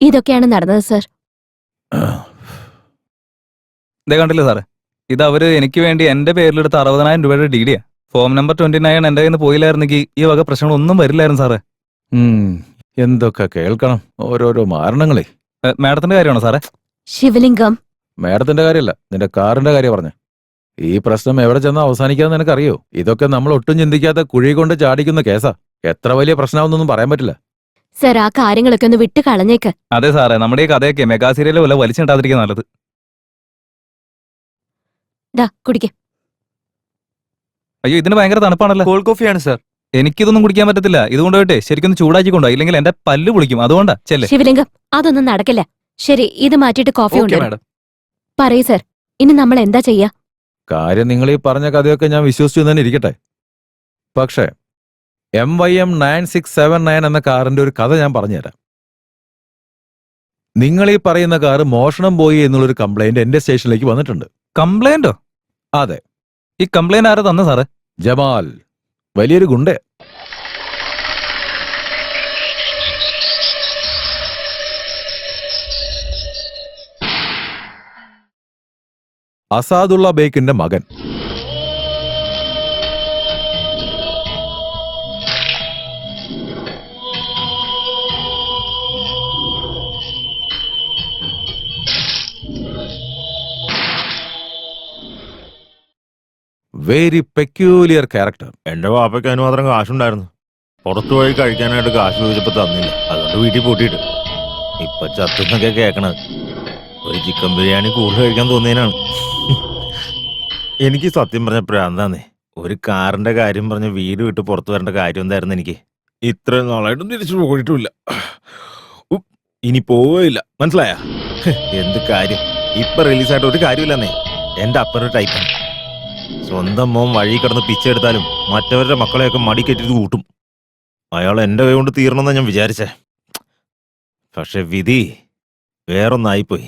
ഇതൊക്കെയാണ് നടന്നത് സർ. കണ്ടില്ലേ സാറേ, ഇത് അവര് എനിക്ക് വേണ്ടി എന്റെ പേരിലെടുത്ത 60,000 രൂപയുടെ ഡീഡിയാ. ഫോം നമ്പർ 29 എന്റെ കയ്യിൽ നിന്ന് പോയില്ലായിരുന്നെങ്കിൽ ഈ വക പ്രശ്നങ്ങളൊന്നും വരില്ലായിരുന്നു സാറേ. എന്തൊക്കെ കേൾക്കണം, ഓരോരോ മാരണങ്ങളെ. മാഡത്തിന്റെ കാര്യമാണോ സാറേ? ശിവലിംഗം, മാഡത്തിന്റെ കാര്യമല്ല, നിന്റെ കാറിന്റെ കാര്യം പറഞ്ഞ. ഈ പ്രശ്നം എവിടെ ചെന്നാ അവസാനിക്കാന്ന് നിനക്കറിയോ? ഇതൊക്കെ നമ്മൾ ഒട്ടും ചിന്തിക്കാത്ത കുഴി കൊണ്ട് ചാടിക്കുന്ന കേസാ. എത്ര വലിയ പ്രശ്നമാണെന്നൊന്നും പറയാൻ പറ്റില്ല. സർ ആ കാര്യങ്ങളൊക്കെ ഒന്ന് വിട്ട് കളഞ്ഞേക്ക്. അതെ സാറേ, നമ്മുടെ ഈ കഥയൊക്കെ മെഗാ സീരിയലിൽ വല്ല വലിച്ചിട്ടാതിരിക്കുക നല്ലത്. കുടിക്കേ. അയ്യോ, ഇതിന് ഭയങ്കര തണുപ്പാണല്ലോ. Called കോഫിയാണ് sir. എനിക്കിതൊന്നും കുടിക്കാൻ പറ്റത്തില്ല. ഇതുകൊണ്ട് പോയിട്ടെ ശരിക്കും ചൂടാക്കി കൊണ്ടോ, ഇല്ലെങ്കിൽ എന്റെ പല്ല് പൊളിക്കും. അതുകൊണ്ടാ. ചെല്ലേ ശിവലിംഗം, അതൊന്നും നടക്കില്ല. ശരി, ഇത് മാറ്റിയിട്ട് കോഫി ഓക്കെ ഉണ്ട്. മാഡം. പറയൂ സർ, ഇനി നമ്മൾ എന്താ ചെയ്യാ? കാര്യം നിങ്ങൾ ഈ പറഞ്ഞ കഥയൊക്കെ ഞാൻ വിശ്വസിച്ചു തന്നെ ഇരിക്കട്ടെ. പക്ഷേ MYM 9679 എന്ന കാറിന്റെ ഒരു കഥ ഞാൻ പറഞ്ഞുതരാം. നിങ്ങൾ ഈ പറയുന്ന കാറ് മോഷണം പോയി എന്നുള്ളൊരു കംപ്ലൈന്റ് എന്റെ സ്റ്റേഷനിലേക്ക് വന്നിട്ടുണ്ട്. കംപ്ലൈന്റോ? അതെ. ഈ കംപ്ലൈന്റ് ആരാ തന്നെ സാറേ? ജമാൽ, വലിയൊരു ഗുണ്ടേ. അസാദുള്ള ബേക്കിന്റെ മകൻ. Very peculiar character. എന്റെ വാപ്പയ്ക്ക് അതിന് മാത്രം കാശുണ്ടായിരുന്നു. പുറത്തു പോയി കഴിക്കാനായിട്ട് കാശ് ചോദിച്ചപ്പോ തന്നില്ല. അതുകൊണ്ട് വീട്ടിൽ പൂട്ടിയിട്ട് ഇപ്പൊ ചത്തുന്നൊക്കെ കേൾക്കണത്. ഒരു ചിക്കൻ ബിരിയാണി കൂടുതൽ കഴിക്കാൻ തോന്നിയതിനാണ്. എനിക്ക് സത്യം പറഞ്ഞ പ്രാന്താന്നേ. ഒരു കാറിന്റെ കാര്യം പറഞ്ഞ് വീട് വിട്ട് പുറത്തു വരേണ്ട കാര്യം എന്തായിരുന്നു എനിക്ക്? ഇത്രയും നാളായിട്ടും തിരിച്ചു പോയിട്ടുമില്ല, ഇനി പോവില്ല. മനസ്സിലായ? എന്ത് കാര്യം? ഇപ്പൊ റിലീസായിട്ട് ഒരു കാര്യമില്ലെന്നേ. എന്റെ അപ്പറൊരു ടൈപ്പാണ്. സ്വന്തം മോൻ വഴി കിടന്ന് പിച്ചെടുത്താലും മറ്റവരുടെ മക്കളെയൊക്കെ മടി കെട്ടിട്ട് കൂട്ടും. അയാൾ എന്റെ കൈ കൊണ്ട് തീർന്നെന്നാ ഞാൻ വിചാരിച്ചേ. പക്ഷെ വിധി വേറൊന്നായിപ്പോയി.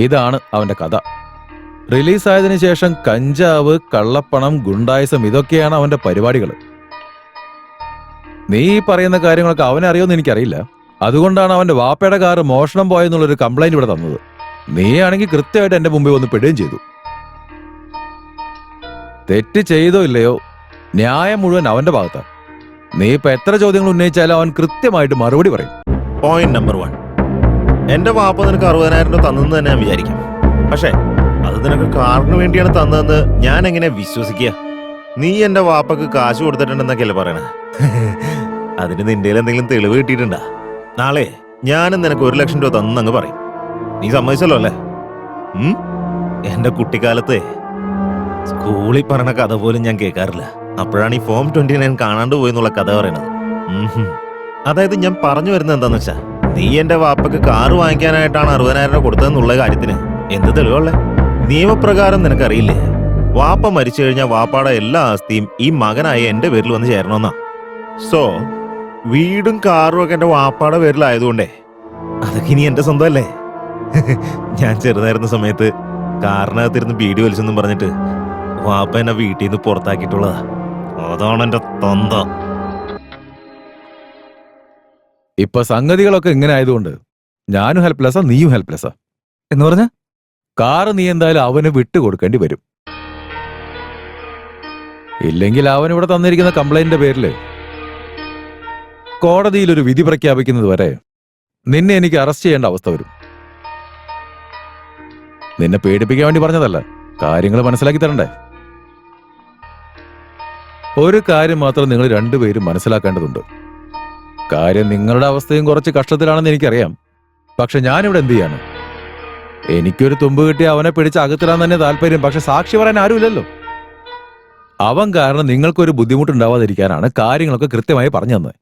ഇതാണ് അവന്റെ കഥ. റിലീസായതിനു ശേഷം കഞ്ചാവ്, കള്ളപ്പണം, ഗുണ്ടായിസം, ഇതൊക്കെയാണ് അവന്റെ പരിപാടികൾ. നീ പറയുന്ന കാര്യങ്ങളൊക്കെ അവനെ അറിയുമെന്ന് എനിക്കറിയില്ല. അതുകൊണ്ടാണ് അവന്റെ വാപ്പയുടെ കാറ് മോഷണം പോയെന്നുള്ളൊരു കംപ്ലൈന്റ് ഇവിടെ തന്നത്. നീ ആണെങ്കിൽ കൃത്യമായിട്ട് എന്റെ മുമ്പിൽ വന്ന് പെടുകയും ചെയ്തു. തെറ്റ് ചെയ്തോ ഇല്ലയോ, ന്യായം മുഴുവൻ അവന്റെ ഭാഗത്താണ്. നീ ഇപ്പൊ എത്ര ചോദ്യങ്ങൾ ഉന്നയിച്ചാലും അവൻ കൃത്യമായിട്ട് മറുപടി പറയും. പോയിന്റ് നമ്പർ 1, എന്റെ വാപ്പ നിനക്ക് 60,000 രൂപ തന്നെന്ന് തന്നെ ഞാൻ വിചാരിക്കാം. പക്ഷേ അത് നിനക്ക് കാറിന് വേണ്ടിയാണ് തന്നതെന്ന് ഞാൻ എങ്ങനെ വിശ്വസിക്കുക? നീ എന്റെ വാപ്പക്ക് കാശ് കൊടുത്തിട്ടുണ്ടെന്നൊക്കെയല്ലേ പറയണേ? അതിന് നിന്റെ എന്തെങ്കിലും തെളിവ് കിട്ടിയിട്ടുണ്ടാ? നാളെ ഞാനും നിനക്ക് 1,00,000 രൂപ തന്നങ്ങ് പറയും. നീ സമ്മതിച്ചല്ലോ അല്ലേ? എന്റെ കുട്ടിക്കാലത്തെ സ്കൂളിൽ പറഞ്ഞ കഥ പോലും ഞാൻ കേൾക്കാറില്ല. അപ്പോഴാണ് ഈ ഫോം 29 കാണാണ്ട് പോയി എന്നുള്ള കഥ പറയണത്. അതായത് ഞാൻ പറഞ്ഞു വരുന്നത് എന്താന്ന് വെച്ചാ, നീ എന്റെ വാപ്പക്ക് കാറ് വാങ്ങിക്കാനായിട്ടാണ് 60,000 രൂപ കൊടുത്തതെന്നുള്ള കാര്യത്തിന് എന്ത് തെളിവുള്ളേ? നിയമപ്രകാരം നിനക്കറിയില്ലേ, വാപ്പ മരിച്ചു കഴിഞ്ഞാൽ വാപ്പാടെ എല്ലാ ആസ്തിയും ഈ മകനായ എന്റെ പേരിൽ വന്ന് ചേരണമെന്നാ. സോ വീടും കാറും ഒക്കെ എന്റെ വാപ്പാടെ പേരിലായതുകൊണ്ടേ അതൊക്കെ ഇനി എന്റെ സ്വന്തമല്ലേ. ഞാൻ ചെറുതായിരുന്ന സമയത്ത് കാറിനകത്തിരുന്ന് ബീഡി വലിച്ചെന്നും പറഞ്ഞിട്ട് വാപ്പ എന്നെ വീട്ടിൽ നിന്ന് പുറത്താക്കിയിട്ടുള്ളതാ. അതാണ് എന്റെ തൊന്ത. ഇപ്പൊ സംഗതികളൊക്കെ ഇങ്ങനെ ആയതുകൊണ്ട് ഞാനും ഹെൽപ്ലെസ്സാ, നീയും ഹെൽപ്ലെസ്സാ. എന്ന് പറഞ്ഞ കാറ് നീ എന്തായാലും അവന് വിട്ടുകൊടുക്കേണ്ടി വരും. ഇല്ലെങ്കിൽ അവൻ ഇവിടെ തന്നിരിക്കുന്ന കംപ്ലൈന്റിന്റെ പേരില് കോടതിയിൽ ഒരു വിധി പ്രഖ്യാപിക്കുന്നത് വരെ നിന്നെ എനിക്ക് അറസ്റ്റ് ചെയ്യേണ്ട അവസ്ഥ വരും. നിന്നെ പേടിപ്പിക്കാൻ വേണ്ടി പറഞ്ഞതല്ല, കാര്യങ്ങൾ മനസ്സിലാക്കി തരണ്ടേ. ഒരു കാര്യം മാത്രം നിങ്ങൾ രണ്ടുപേരും മനസ്സിലാക്കേണ്ടതുണ്ട്. കാര്യം നിങ്ങളുടെ അവസ്ഥയും കുറച്ച് കഷ്ടത്തിലാണെന്ന് എനിക്കറിയാം. പക്ഷെ ഞാനിവിടെ എന്ത് ചെയ്യാണ്? എനിക്കൊരു തുമ്പ് കിട്ടി അവനെ പിടിച്ച് അകത്തിടാൻ തന്നെ താല്പര്യം. പക്ഷെ സാക്ഷി പറയാൻ ആരുമില്ലല്ലോ. അവൻ കാരണം നിങ്ങൾക്കൊരു ബുദ്ധിമുട്ടുണ്ടാവാതിരിക്കാനാണ് കാര്യങ്ങളൊക്കെ കൃത്യമായി പറഞ്ഞു തന്നെ.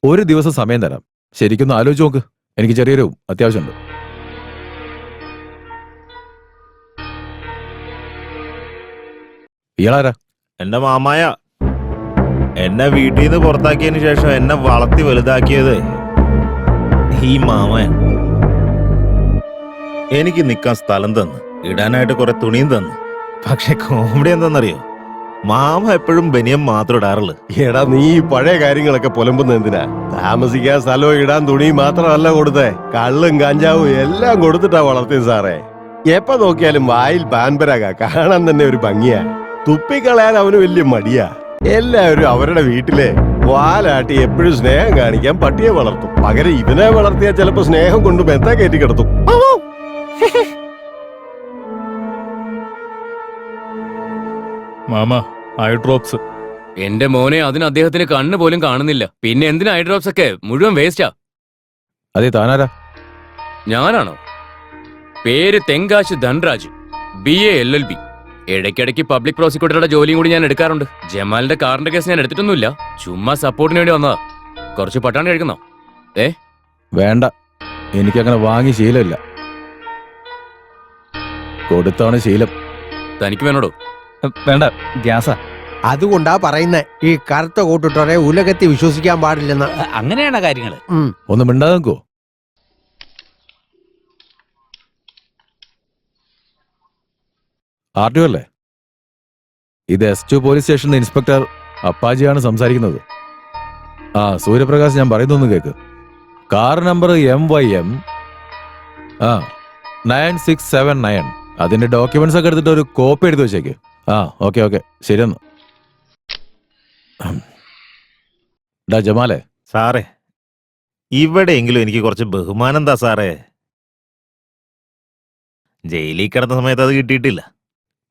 ഒരു ദിവസം സമയം തരാം, ശരിക്കൊന്ന് ആലോചിച്ച് നോക്ക്. എനിക്ക് ചെറിയൊരു അത്യാവശ്യമുണ്ട്. ഇയാളാരാ? എന്റെ മാമായ. എന്നെ വീട്ടിൽ നിന്ന് പുറത്താക്കിയതിന് ശേഷം എന്നെ വളർത്തി വലുതാക്കിയത് ഈ മാമൻ. എനിക്ക് നിൽക്കാൻ സ്ഥലം തന്നു, ഇടാനായിട്ട് കുറെ തുണിയും തന്നു. പക്ഷെ കോമഡി എന്താണെന്നറിയോ, മാമ എപ്പോഴും ബനിയം മാത്രം ഇടാറുള്ളു. എടാ നീ ഈ പഴയ കാര്യങ്ങളൊക്കെ പുലമ്പുന്ന എന്തിനാ? താമസിക്കാൻ സ്ഥലവും ഇടാൻ തുണിയും മാത്രമല്ല കൊടുത്തേ, കള്ളും കഞ്ചാവും എല്ലാം കൊടുത്തിട്ടാ വളർത്തിയത് സാറേ. എപ്പ നോക്കിയാലും വായിൽ പാൻപരാക, കാണാൻ തന്നെ ഒരു ഭംഗിയാ. തുപ്പിക്കളയാൻ അവന് വലിയ മടിയാ. എല്ലാവരും അവരുടെ വീട്ടിലെ വാലാട്ടി എപ്പോഴും സ്നേഹം കാണിക്കാൻ പട്ടിയെ വളർത്തും. പകരം ഇതിനെ വളർത്തിയാൽ ചിലപ്പോ സ്നേഹം കൊണ്ട് മെത്ത കയറ്റി കിടത്തും. Mama eye drops. എന്റെ മോനെ, അതിന് അദ്ദേഹത്തിന് കണ്ണ് പോലും കാണുന്നില്ല. പിന്നെ എന്തിനാ ഐ ഡ്രോപ്സ് ഒക്കെ? മുഴുവൻ വേസ്റ്റാ. അതെ, താനാരാ? ഞാനാണോ? പേര് തെങ്കാശ് ധൻരാജ്, BA LLB. ഇടയ്ക്കിടയ്ക്ക് പബ്ലിക് പ്രോസിക്യൂട്ടറുടെ ജോലിയും കൂടി ഞാൻ എടുക്കാറുണ്ട്. ജമാലിന്റെ കാറിന്റെ കേസ് ഞാൻ എടുത്തിട്ടൊന്നുമില്ല, ചുമ്മാ സപ്പോർട്ടിന് വേണ്ടി വന്നതാ. കുറച്ച് പട്ടാണ് കഴിക്കുന്നോ? വേണ്ട, എനിക്കങ്ങനെ വാങ്ങി ശീലമില്ല. കൊടുത്താണ് ശീലം. തനിക്ക് വേണോടോ? വേണ്ട, ഗ്യാസാ. അതുകൊണ്ടാ പറയുന്നേ, ഈ കറുത്ത കൂട്ടിട്ടോരെ ഉലകത്തിൽ വിശ്വസിക്കാൻ പാടില്ലെന്ന്. അങ്ങനെയാണ് കാര്യങ്ങള്. ഒന്ന് മിണ്ടാതെ നിൽക്കോ? RTO അല്ലേ? ഇത് S2 പോലീസ് സ്റ്റേഷൻ ഇൻസ്പെക്ടർ അപ്പാജിയാണ് സംസാരിക്കുന്നത്. സൂര്യപ്രകാശ്, ഞാൻ പറയുന്നൊന്ന് കേക്ക്. Car number MYM 9679. അതിന്റെ ഡോക്യുമെന്റ്സ് ഒക്കെ എടുത്തിട്ട് ഒരു കോപ്പി എടുത്ത് വെച്ചേക്ക്. ഓക്കെ ശരിയെന്ന്. ഡാ ജമാലെ. സാറേ, ഇവിടെയെങ്കിലും എനിക്ക് കുറച്ച് ബഹുമാനം എന്താ സാറേ? ജയിലിൽ കിടന്ന സമയത്ത് അത് കിട്ടിയിട്ടില്ല.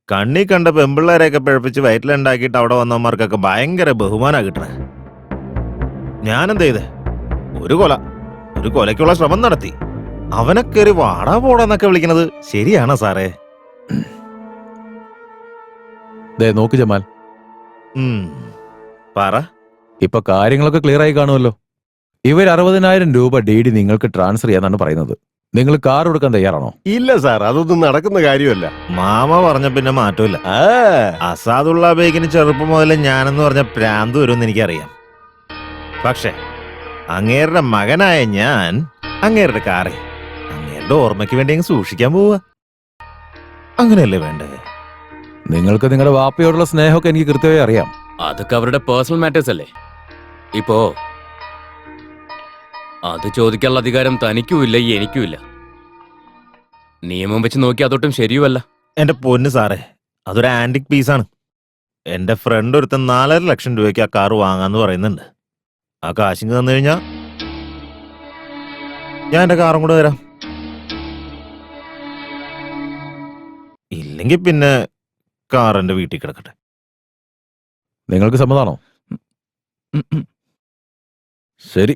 കണ്ണി കണ്ട പെമ്പിള്ളേരെയൊക്കെ പിഴപ്പിച്ച് വയറ്റിലുണ്ടാക്കിയിട്ട് അവിടെ വന്നവന്മാർക്കൊക്കെ ഭയങ്കര ബഹുമാനാ കിട്ടണേ. ഞാനെന്ത് ചെയ്തേ? ഒരു കൊലയ്ക്കുള്ള ശ്രമം നടത്തി. അവനൊക്കെ ഒരു വാടാ പോടാന്നൊക്കെ വിളിക്കണത് ശരിയാണോ സാറേ? നോക്ക് ജമാൽ, പറ. ഇപ്പൊ കാര്യങ്ങളൊക്കെ ക്ലിയർ ആയി കാണുമല്ലോ. ഇവർ 60,000 രൂപ DD നിങ്ങൾക്ക് ട്രാൻസ്ഫർ ചെയ്യാന്നാണ് പറയുന്നത്. നിങ്ങൾ കാർ കൊടുക്കാൻ തയ്യാറാണോ? ഇല്ല സാർ, അതൊന്നും നടക്കുന്ന കാര്യമല്ല. മാമ പറഞ്ഞ പിന്നെ മാറ്റമില്ല. അസാദുള്ള ബേഗിന് ചെറുപ്പം മുതലേ ഞാനെന്ന് പറഞ്ഞ പ്രാന്ത് വരുമെന്ന് എനിക്കറിയാം. പക്ഷെ അങ്ങേരുടെ മകനായ ഞാൻ അങ്ങേരുടെ കാറെ അങ്ങേരുടെ ഓർമ്മയ്ക്ക് വേണ്ടി അങ്ങ് സൂക്ഷിക്കാൻ പോവുക. അങ്ങനെയല്ലേ വേണ്ടേ? നിങ്ങൾക്ക് നിങ്ങളുടെ വാപ്പയോടുള്ള സ്നേഹമൊക്കെ എനിക്ക് കൃത്യമായി അറിയാം. അതൊക്കെ അവരുടെ പേഴ്സണൽ മാറ്റേഴ്സ് അല്ലേ. ഇപ്പോ അത് ചോദിക്കാനുള്ള അധികാരം തനിക്കുമില്ല, എനിക്കുമില്ല. നിയമം വെച്ച് നോക്കി അതൊട്ടും ശരിയുമല്ല. എന്റെ പൊന്ന് സാറേ, അതൊരു ആന്റിക് പീസാണ്. എന്റെ ഫ്രണ്ട് ഒരുത്തൻ 4.5 ലക്ഷം രൂപയ്ക്ക് ആ കാറ് വാങ്ങാന്ന് പറയുന്നുണ്ട്. ആ കാശിങ് തന്നു കഴിഞ്ഞാ ഞാൻ എന്റെ കാറും കൂടെ തരാം. ഇല്ലെങ്കിൽ പിന്നെ കാർ എന്റെ വീട്ടിൽ കിടക്കട്ടെ. നിങ്ങൾക്ക് സമ്മതാണോ? ശരി.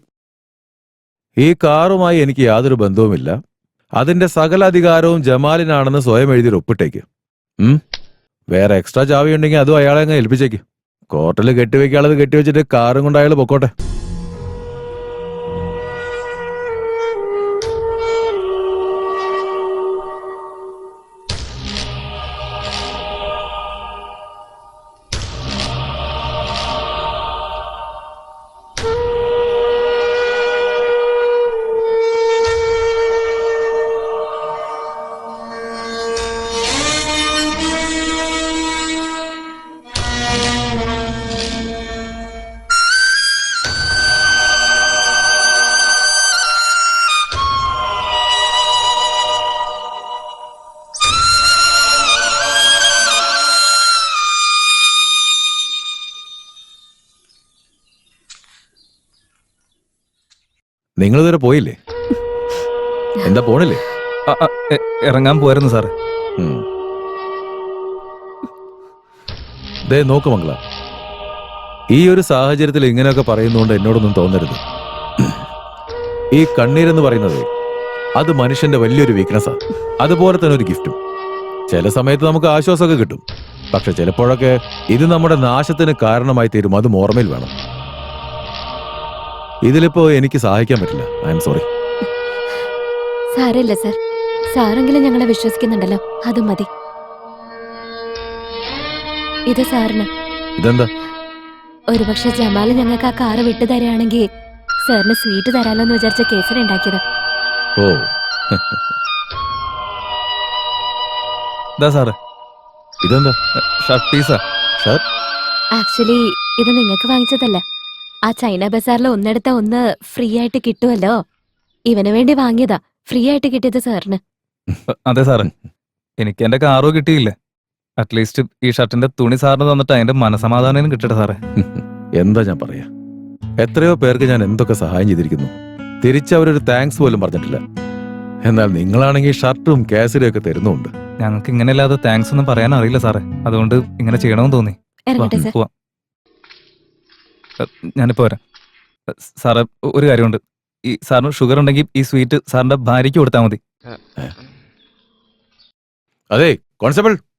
ഈ കാറുമായി എനിക്ക് യാതൊരു ബന്ധവുമില്ല. അതിന്റെ സകല അധികാരവും ജമാലിനാണെന്ന് സ്വയം എഴുതി ഒപ്പിട്ടേക്ക്. വേറെ എക്സ്ട്രാ ചാവി ഉണ്ടെങ്കിൽ അതും അയാളെ അങ്ങ് ഏൽപ്പിച്ചേക്ക്. കോർട്ടിൽ കെട്ടിവെക്കാനുള്ളത് കെട്ടിവെച്ചിട്ട് കാറും കൊണ്ട് അയാൾ പൊക്കോട്ടെ. നിങ്ങളിതുവരെ പോയില്ലേ? എന്താ പോണില്ലേ? ഇറങ്ങാൻ പോയിരുന്നു സാറേ. നോക്ക് മംഗള, ഈ ഒരു സാഹചര്യത്തിൽ ഇങ്ങനെയൊക്കെ പറയുന്നതുകൊണ്ട് എന്നോടൊന്നും തോന്നരുത്. ഈ കണ്ണീരെന്ന് പറയുന്നത് അത് മനുഷ്യന്റെ വലിയൊരു വീക്ക്നെസ്സാ. അതുപോലെ തന്നെ ഒരു ഗിഫ്റ്റും. ചില സമയത്ത് നമുക്ക് ആശ്വാസമൊക്കെ കിട്ടും. പക്ഷെ ചിലപ്പോഴൊക്കെ ഇത് നമ്മുടെ നാശത്തിന് കാരണമായി തീരും. അതും ഓർമ്മയിൽ വേണം. ഇതിലിപ്പോ എനിക്ക് സഹായിക്കാൻ പറ്റില്ല. I am sorry. സാരമില്ല സർ, സാറെങ്കിലും ഞങ്ങളെ വിശ്വസിക്കുന്നുണ്ടല്ലോ, അത് മതി. ഇത് സാറിന്. ഇതെന്താ? ഒരുപക്ഷെ ജമാല് ഞങ്ങൾക്ക് ആ കാറ് വിട്ടു തരാണെങ്കിൽ സാറിന് സ്വീറ്റ് തരാലോ എന്ന് വിചാരിച്ച കേസരി ഉണ്ടാക്കിയത്. ഓ, ഇതാ സാറ്. ഇതെന്താ? ഷർട്ട് പീസാ. ഷർട്ട്? ആക്ച്വലി ഇത് നിങ്ങൾക്ക് വാങ്ങിച്ചതല്ല. ആ ചൈന ബസാറിൽ ഒന്നെടുത്ത ഒന്ന് ഫ്രീ ആയിട്ട് കിട്ടുമല്ലോ, ഇവന് വേണ്ടി വാങ്ങിയതാ. ഫ്രീ ആയിട്ട് കിട്ടിയത് സാറിന്. അതെ സാറേ, എനിക്ക് എന്റെ കാറോ കിട്ടിയില്ല. അറ്റ്ലീസ്റ്റ് ഈ ഷർട്ടിന്റെ തുണി സാറിന് തന്നിട്ട് അതിന്റെ മനസമാധാനം കിട്ടട്ടെ സാറേ. എന്താ ഞാൻ പറയാ, എത്രയോ പേർക്ക് ഞാൻ എന്തൊക്കെ സഹായം ചെയ്തിരിക്കുന്നു. തിരിച്ചവരൊരു താങ്ക്സ് പോലും പറഞ്ഞിട്ടില്ല. എന്നാൽ നിങ്ങളാണെങ്കിൽ ഷർട്ടും കാസറ്റും ഒക്കെ തരുന്നുണ്ട്. ഞങ്ങൾക്ക് ഇങ്ങനെയല്ലാതെ താങ്ക്സ് ഒന്നും പറയാൻ അറിയില്ല സാറേ. അതുകൊണ്ട് ഇങ്ങനെ ചെയ്യണമെന്ന് തോന്നി. ഇറങ്ങട്ടെ സാർ. പോവാം. ഞാനിപ്പോ വരാം. സാറേ, ഒരു കാര്യമുണ്ട്. ഈ സാറിന് ഷുഗർ ഉണ്ടെങ്കിൽ ഈ സ്വീറ്റ് സാറിന്റെ ഭാര്യയ്ക്ക് കൊടുത്താൽ മതി. അതെ കോൺസ്റ്റബിൾ,